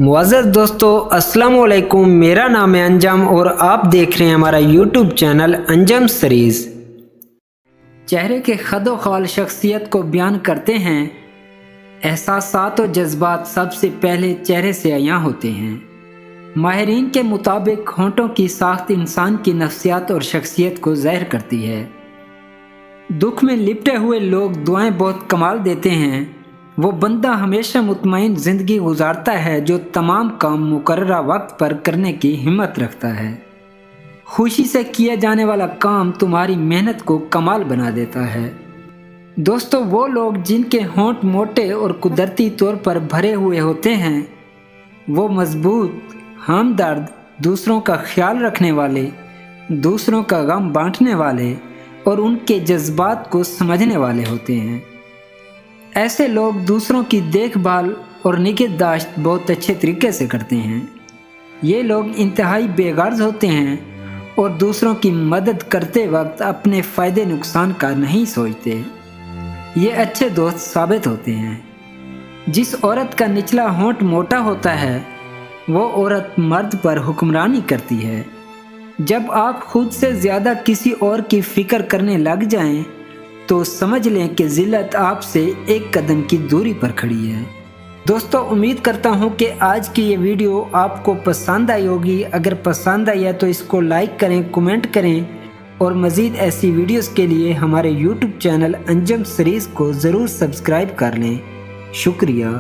मुअज़्ज़ज़ दोस्तों, अस्सलाम वालेकुम। मेरा नाम है अंजम और आप देख रहे हैं हमारा यूट्यूब चैनल अंजम सीरीज़। चेहरे के खदो खाल शख्सियत को बयान करते हैं। एहसासात और जज्बात सबसे पहले चेहरे से अयां होते हैं। माहिरीन के मुताबिक होंठों की साख्त इंसान की नफ्सियात और शख्सियत को ज़ाहिर करती है। दुख में लिपटे हुए लोग दुआएं बहुत कमाल देते हैं। वो बंदा हमेशा मुतमईन ज़िंदगी गुजारता है जो तमाम काम मुकर्ररा वक्त पर करने की हिम्मत रखता है। खुशी से किया जाने वाला काम तुम्हारी मेहनत को कमाल बना देता है। दोस्तों, वो लोग जिनके होंठ मोटे और कुदरती तौर पर भरे हुए होते हैं, वो मजबूत, हमदर्द, दूसरों का ख्याल रखने वाले, दूसरों का गम बांटने वाले और उनके जज्बात को समझने वाले होते हैं। ऐसे लोग दूसरों की देखभाल और निगहदाश्त बहुत अच्छे तरीके से करते हैं। ये लोग इंतहाई बेगर्ज होते हैं और दूसरों की मदद करते वक्त अपने फ़ायदे नुकसान का नहीं सोचते। ये अच्छे दोस्त साबित होते हैं। जिस औरत का निचला होंठ मोटा होता है, वो औरत मर्द पर हुक्मरानी करती है। जब आप खुद से ज़्यादा किसी और की फ़िक्र करने लग जाएं, तो समझ लें कि ज़िल्लत आपसे एक कदम की दूरी पर खड़ी है। दोस्तों, उम्मीद करता हूं कि आज की ये वीडियो आपको पसंद आई होगी। अगर पसंद आई है तो इसको लाइक करें, कमेंट करें और मज़ीद ऐसी वीडियोस के लिए हमारे यूट्यूब चैनल अंजम सीरीज़ को ज़रूर सब्सक्राइब कर लें। शुक्रिया।